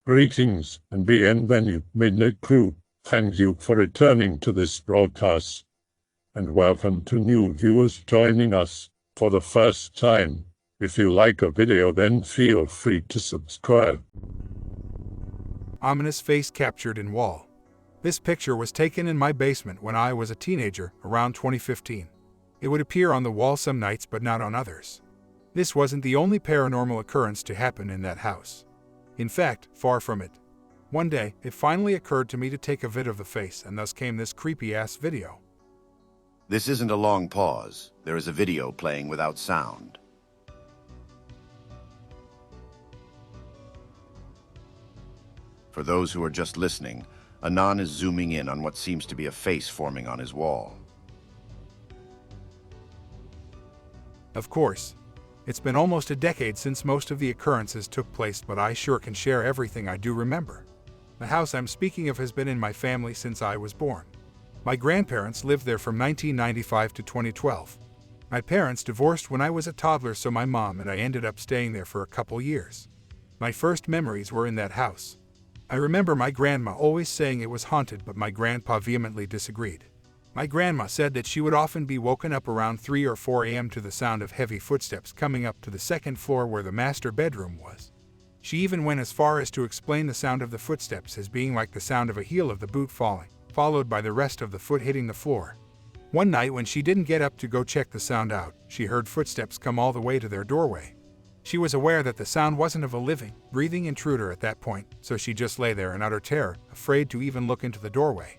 Greetings and bienvenue, Midnight Crew. Thank you for returning to this broadcast. And welcome to new viewers joining us for the first time. If you like a video, then feel free to subscribe. Ominous face captured in wall. This picture was taken in my basement when I was a teenager, around 2015. It would appear on the wall some nights but not on others. This wasn't the only paranormal occurrence to happen in that house. In fact, far from it. One day, it finally occurred to me to take a vid of the face, and thus came this creepy-ass video. This isn't a long pause. There is a video playing without sound. For those who are just listening, Anon is zooming in on what seems to be a face forming on his wall. Of course. It's been almost a decade since most of the occurrences took place, but I sure can share everything I do remember. The house I'm speaking of has been in my family since I was born. My grandparents lived there from 1995 to 2012. My parents divorced when I was a toddler, so my mom and I ended up staying there for a couple years. My first memories were in that house. I remember my grandma always saying it was haunted, but my grandpa vehemently disagreed. My grandma said that she would often be woken up around 3 or 4 a.m. to the sound of heavy footsteps coming up to the second floor where the master bedroom was. She even went as far as to explain the sound of the footsteps as being like the sound of a heel of the boot falling, followed by the rest of the foot hitting the floor. One night when she didn't get up to go check the sound out, she heard footsteps come all the way to their doorway. She was aware that the sound wasn't of a living, breathing intruder at that point, so she just lay there in utter terror, afraid to even look into the doorway.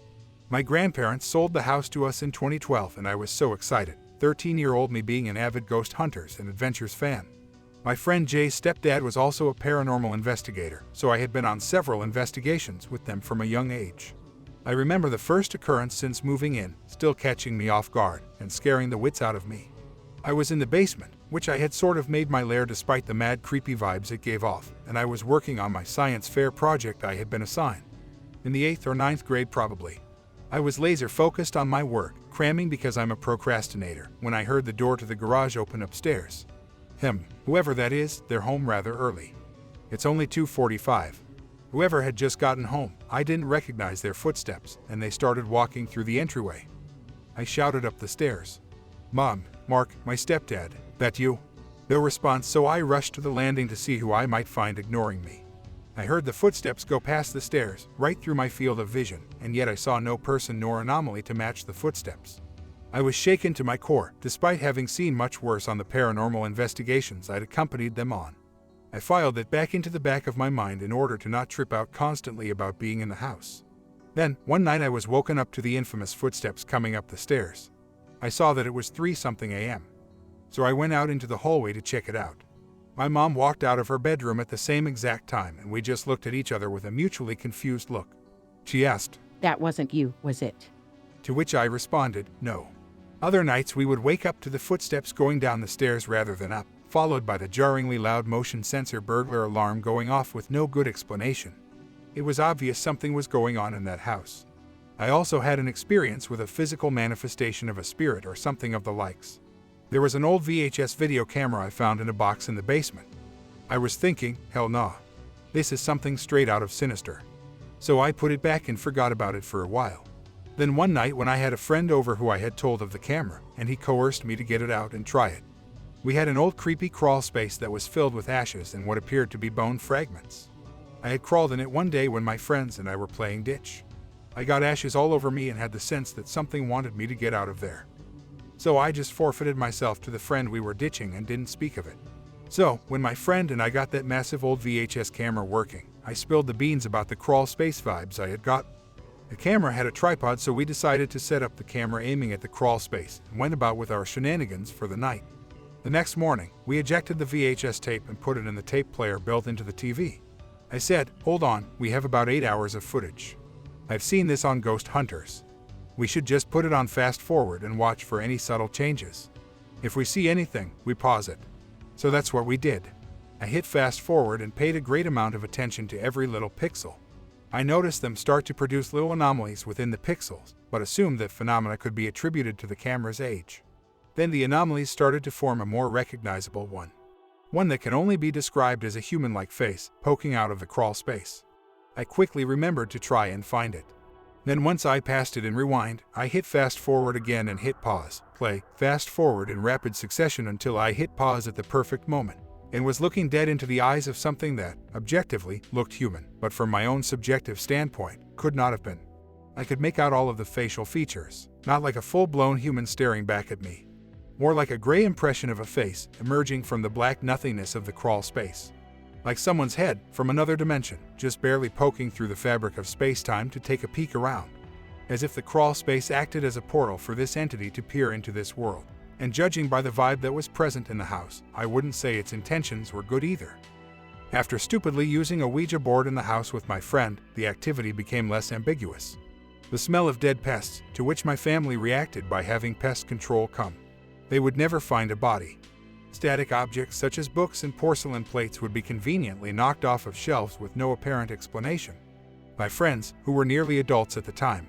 My grandparents sold the house to us in 2012, and I was so excited, 13-year-old me being an avid ghost hunters and adventures fan. My friend Jay's stepdad was also a paranormal investigator, so I had been on several investigations with them from a young age. I remember the first occurrence since moving in, still catching me off guard and scaring the wits out of me. I was in the basement, which I had sort of made my lair despite the mad creepy vibes it gave off, and I was working on my science fair project I had been assigned. In the 8th or 9th grade probably. I was laser focused on my work, cramming because I'm a procrastinator, when I heard the door to the garage open upstairs. Whoever that is, they're home rather early. It's only 2:45. Whoever had just gotten home, I didn't recognize their footsteps, and they started walking through the entryway. I shouted up the stairs. "Mom, Mark, my stepdad, that you?" No response, so I rushed to the landing to see who I might find ignoring me. I heard the footsteps go past the stairs, right through my field of vision, and yet I saw no person nor anomaly to match the footsteps. I was shaken to my core, despite having seen much worse on the paranormal investigations I'd accompanied them on. I filed it back into the back of my mind in order to not trip out constantly about being in the house. Then, one night I was woken up to the infamous footsteps coming up the stairs. I saw that it was 3-something a.m. So I went out into the hallway to check it out. My mom walked out of her bedroom at the same exact time, and we just looked at each other with a mutually confused look. She asked, "That wasn't you, was it?" To which I responded, "No." Other nights we would wake up to the footsteps going down the stairs rather than up, followed by the jarringly loud motion sensor burglar alarm going off with no good explanation. It was obvious something was going on in that house. I also had an experience with a physical manifestation of a spirit or something of the likes. There was an old VHS video camera I found in a box in the basement. I was thinking, hell nah. This is something straight out of Sinister. So I put it back and forgot about it for a while. Then one night when I had a friend over who I had told of the camera, and he coerced me to get it out and try it. We had an old creepy crawl space that was filled with ashes and what appeared to be bone fragments. I had crawled in it one day when my friends and I were playing ditch. I got ashes all over me and had the sense that something wanted me to get out of there. So I just forfeited myself to the friend we were ditching and didn't speak of it. So, when my friend and I got that massive old VHS camera working, I spilled the beans about the crawl space vibes I had got. The camera had a tripod, so we decided to set up the camera aiming at the crawl space and went about with our shenanigans for the night. The next morning, we ejected the VHS tape and put it in the tape player built into the TV. I said, "Hold on, we have about 8 hours of footage. I've seen this on Ghost Hunters. We should just put it on fast forward and watch for any subtle changes. If we see anything, we pause it." So that's what we did. I hit fast forward and paid a great amount of attention to every little pixel. I noticed them start to produce little anomalies within the pixels, but assumed that phenomena could be attributed to the camera's age. Then the anomalies started to form a more recognizable one. One that can only be described as a human-like face poking out of the crawl space. I quickly remembered to try and find it. Then once I passed it in rewind, I hit fast forward again and hit pause, play, fast forward in rapid succession until I hit pause at the perfect moment, and was looking dead into the eyes of something that, objectively, looked human, but from my own subjective standpoint, could not have been. I could make out all of the facial features, not like a full-blown human staring back at me. More like a gray impression of a face emerging from the black nothingness of the crawl space. Like someone's head from another dimension, just barely poking through the fabric of space-time to take a peek around. As if the crawl space acted as a portal for this entity to peer into this world. And judging by the vibe that was present in the house, I wouldn't say its intentions were good either. After stupidly using a Ouija board in the house with my friend, the activity became less ambiguous. The smell of dead pests, to which my family reacted by having pest control come. They would never find a body. Static objects such as books and porcelain plates would be conveniently knocked off of shelves with no apparent explanation. My friends, who were nearly adults at the time,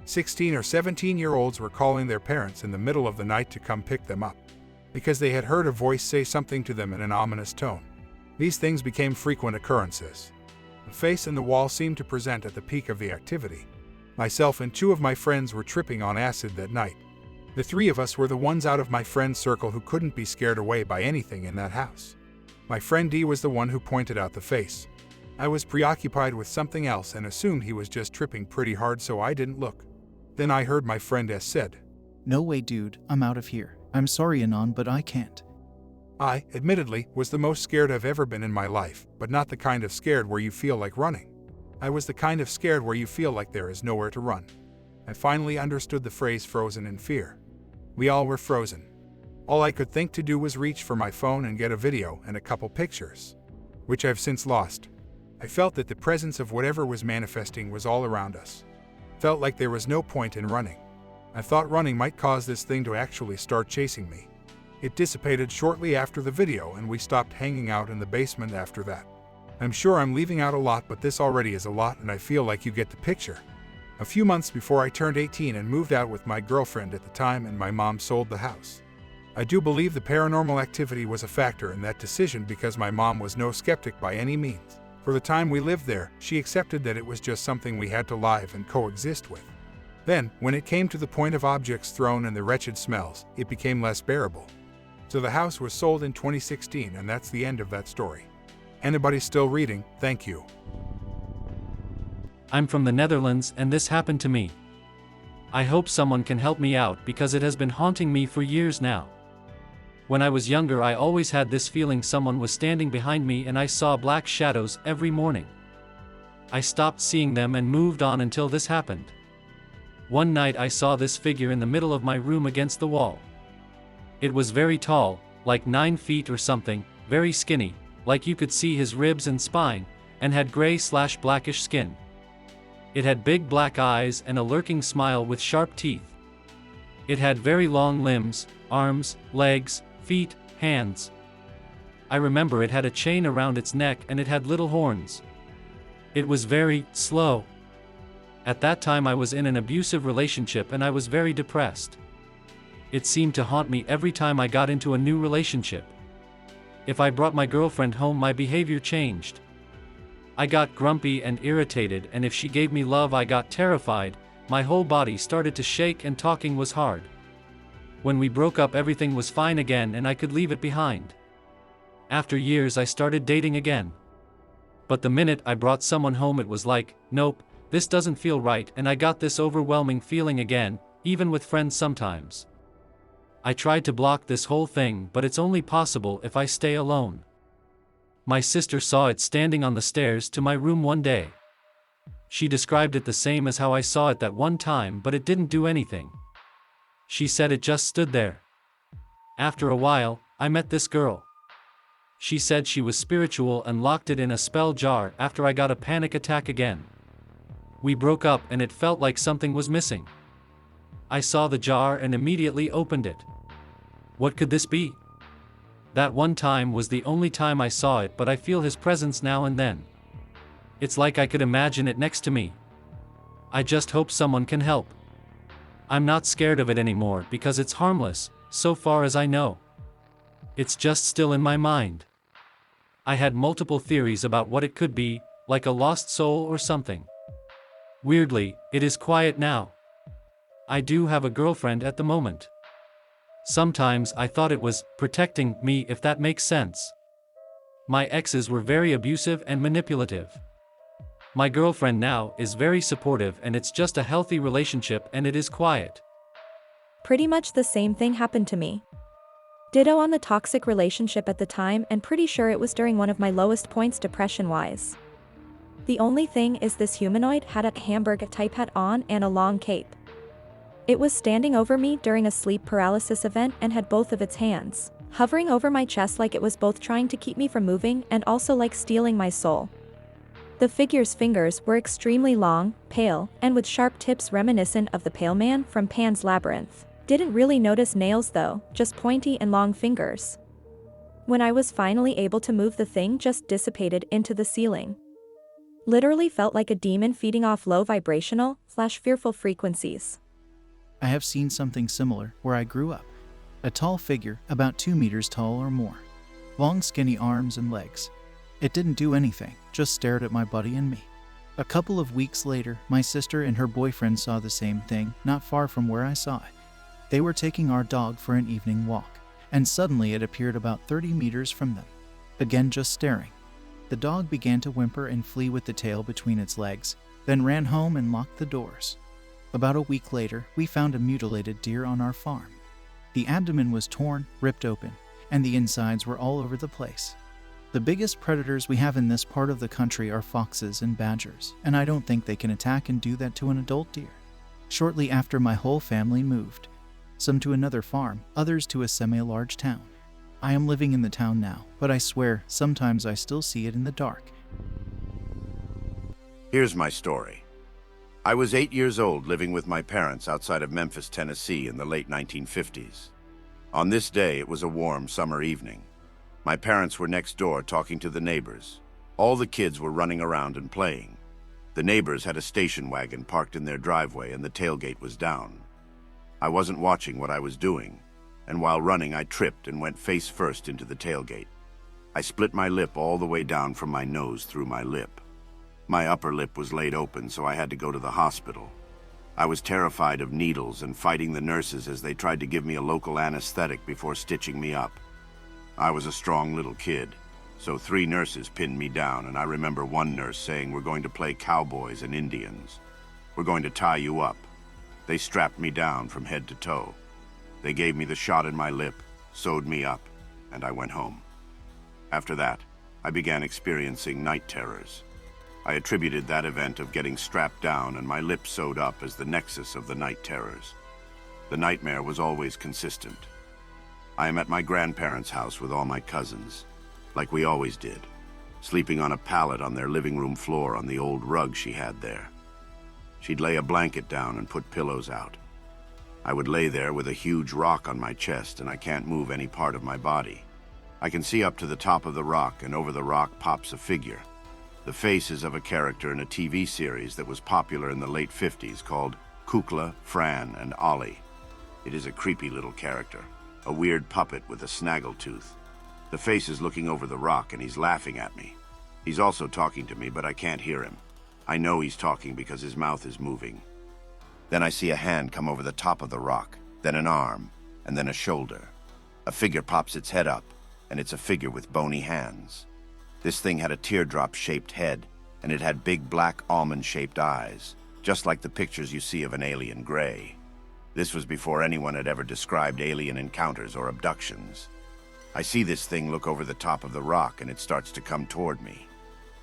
16 or 17-year-olds, were calling their parents in the middle of the night to come pick them up, because they had heard a voice say something to them in an ominous tone. These things became frequent occurrences. The face in the wall seemed to present at the peak of the activity. Myself and 2 of my friends were tripping on acid that night. The 3 of us were the ones out of my friend's circle who couldn't be scared away by anything in that house. My friend D was the one who pointed out the face. I was preoccupied with something else and assumed he was just tripping pretty hard, so I didn't look. Then I heard my friend S said, "No way, dude, I'm out of here. I'm sorry, Anon, but I can't." I, admittedly, was the most scared I've ever been in my life, but not the kind of scared where you feel like running. I was the kind of scared where you feel like there is nowhere to run. I finally understood the phrase frozen in fear. We all were frozen. All I could think to do was reach for my phone and get a video and a couple pictures, which I've since lost. I felt that the presence of whatever was manifesting was all around us. Felt like there was no point in running. I thought running might cause this thing to actually start chasing me. It dissipated shortly after the video and we stopped hanging out in the basement after that. I'm sure I'm leaving out a lot, but this already is a lot and I feel like you get the picture. A few months before I turned 18 and moved out with my girlfriend at the time, and my mom sold the house. I do believe the paranormal activity was a factor in that decision because my mom was no skeptic by any means. For the time we lived there, she accepted that it was just something we had to live and coexist with. Then, when it came to the point of objects thrown and the wretched smells, it became less bearable. So the house was sold in 2016, and that's the end of that story. Anybody still reading? Thank you. I'm from the Netherlands and this happened to me. I hope someone can help me out because it has been haunting me for years now. When I was younger, I always had this feeling someone was standing behind me and I saw black shadows every morning. I stopped seeing them and moved on until this happened. One night I saw this figure in the middle of my room against the wall. It was very tall, like 9 feet or something, very skinny, like you could see his ribs and spine, and had gray/blackish skin. It had big black eyes and a lurking smile with sharp teeth. It had very long limbs, arms, legs, feet, hands. I remember it had a chain around its neck and it had little horns. It was very slow. At that time I was in an abusive relationship and I was very depressed. It seemed to haunt me every time I got into a new relationship. If I brought my girlfriend home, my behavior changed. I got grumpy and irritated, and if she gave me love I got terrified, my whole body started to shake and talking was hard. When we broke up everything was fine again and I could leave it behind. After years I started dating again. But the minute I brought someone home it was like, nope, this doesn't feel right, and I got this overwhelming feeling again, even with friends sometimes. I tried to block this whole thing, but it's only possible if I stay alone. My sister saw it standing on the stairs to my room one day. She described it the same as how I saw it that one time, but it didn't do anything. She said it just stood there. After a while, I met this girl. She said she was spiritual and locked it in a spell jar after I got a panic attack again. We broke up and it felt like something was missing. I saw the jar and immediately opened it. What could this be? That one time was the only time I saw it, but I feel his presence now and then. It's like I could imagine it next to me. I just hope someone can help. I'm not scared of it anymore because it's harmless, so far as I know. It's just still in my mind. I had multiple theories about what it could be, like a lost soul or something. Weirdly, it is quiet now. I do have a girlfriend at the moment. Sometimes I thought it was protecting me, if that makes sense. My exes were very abusive and manipulative. My girlfriend now is very supportive and it's just a healthy relationship and it is quiet. Pretty much the same thing happened to me. Ditto on the toxic relationship at the time, and pretty sure it was during one of my lowest points depression-wise. The only thing is this humanoid had a Hamburg-type hat on and a long cape. It was standing over me during a sleep paralysis event and had both of its hands hovering over my chest like it was both trying to keep me from moving and also like stealing my soul. The figure's fingers were extremely long, pale, and with sharp tips reminiscent of the Pale Man from Pan's Labyrinth. Didn't really notice nails though, just pointy and long fingers. When I was finally able to move, the thing just dissipated into the ceiling. Literally felt like a demon feeding off low vibrational / fearful frequencies. I have seen something similar where I grew up. A tall figure, about 2 meters tall or more. Long skinny arms and legs. It didn't do anything, just stared at my buddy and me. A couple of weeks later, my sister and her boyfriend saw the same thing, not far from where I saw it. They were taking our dog for an evening walk, and suddenly it appeared about 30 meters from them. Again, just staring. The dog began to whimper and flee with the tail between its legs, then ran home and locked the doors. About a week later, we found a mutilated deer on our farm. The abdomen was torn, ripped open, and the insides were all over the place. The biggest predators we have in this part of the country are foxes and badgers, and I don't think they can attack and do that to an adult deer. Shortly after, my whole family moved. Some to another farm, others to a semi-large town. I am living in the town now, but I swear, sometimes I still see it in the dark. Here's my story. I was 8 years old, living with my parents outside of Memphis, Tennessee in the late 1950s. On this day, it was a warm summer evening. My parents were next door talking to the neighbors. All the kids were running around and playing. The neighbors had a station wagon parked in their driveway and the tailgate was down. I wasn't watching what I was doing, and while running I tripped and went face first into the tailgate. I split my lip all the way down from my nose through my lip. My upper lip was laid open, so I had to go to the hospital. I was terrified of needles and fighting the nurses as they tried to give me a local anesthetic before stitching me up. I was a strong little kid, so 3 nurses pinned me down, and I remember one nurse saying, "We're going to play cowboys and Indians. We're going to tie you up." They strapped me down from head to toe. They gave me the shot in my lip, sewed me up, and I went home. After that, I began experiencing night terrors. I attributed that event of getting strapped down and my lip sewed up as the nexus of the night terrors. The nightmare was always consistent. I am at my grandparents' house with all my cousins, like we always did, sleeping on a pallet on their living room floor on the old rug she had there. She'd lay a blanket down and put pillows out. I would lay there with a huge rock on my chest, and I can't move any part of my body. I can see up to the top of the rock, and over the rock pops a figure. The face is of a character in a TV series that was popular in the late 50s called Kukla, Fran, and Ollie. It is a creepy little character, a weird puppet with a snaggletooth. The face is looking over the rock and he's laughing at me. He's also talking to me, but I can't hear him. I know he's talking because his mouth is moving. Then I see a hand come over the top of the rock, then an arm, and then a shoulder. A figure pops its head up, and it's a figure with bony hands. This thing had a teardrop-shaped head, and it had big black almond-shaped eyes, just like the pictures you see of an alien gray. This was before anyone had ever described alien encounters or abductions. I see this thing look over the top of the rock, and it starts to come toward me.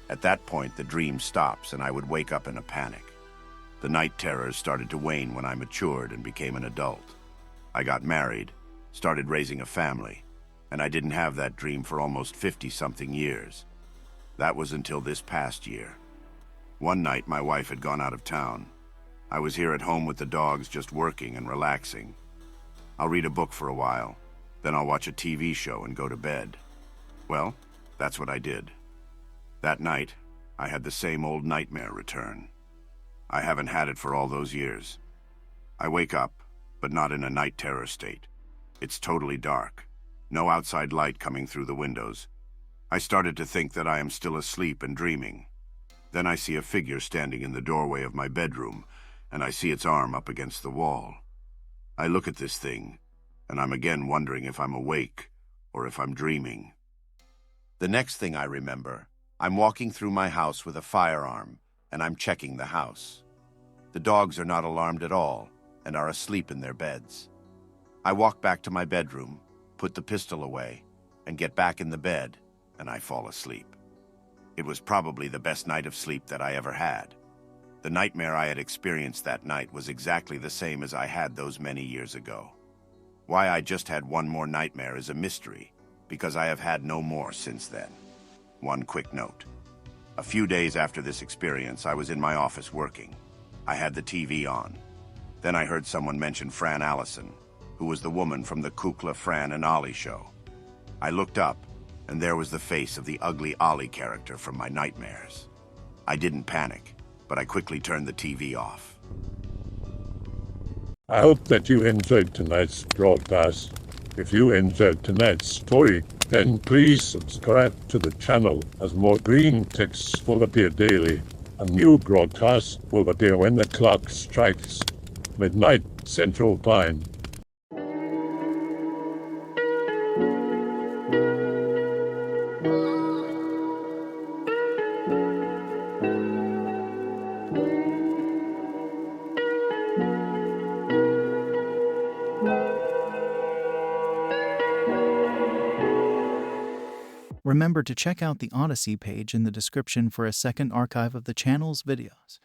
At that point, the dream stops, and I would wake up in a panic. The night terrors started to wane when I matured and became an adult. I got married, started raising a family, and I didn't have that dream for almost 50-something years. That was until this past year. One night, my wife had gone out of town. I was here at home with the dogs, just working and relaxing. I'll read a book for a while, then I'll watch a TV show and go to bed. Well, that's what I did. That night, I had the same old nightmare return. I haven't had it for all those years. I wake up, but not in a night terror state. It's totally dark. No outside light coming through the windows. I started to think that I am still asleep and dreaming. Then I see a figure standing in the doorway of my bedroom, and I see its arm up against the wall. I look at this thing, and I'm again wondering if I'm awake or if I'm dreaming. The next thing I remember, I'm walking through my house with a firearm, and I'm checking the house. The dogs are not alarmed at all and are asleep in their beds. I walk back to my bedroom, put the pistol away, and get back in the bed, and I fall asleep. It was probably the best night of sleep that I ever had. The nightmare I had experienced that night was exactly the same as I had those many years ago. Why I just had one more nightmare is a mystery, because I have had no more since then. One quick note. A few days after this experience, I was in my office working. I had the TV on. Then I heard someone mention Fran Allison, who was the woman from the Kukla, Fran and Ollie show. I looked up, and there was the face of the ugly Ollie character from my nightmares. I didn't panic, but I quickly turned the TV off. I hope that you enjoyed tonight's broadcast. If you enjoyed tonight's story, then please subscribe to the channel as more green texts will appear daily. A new broadcast will appear when the clock strikes midnight Central Time. Remember to check out the Odyssey page in the description for a second archive of the channel's videos.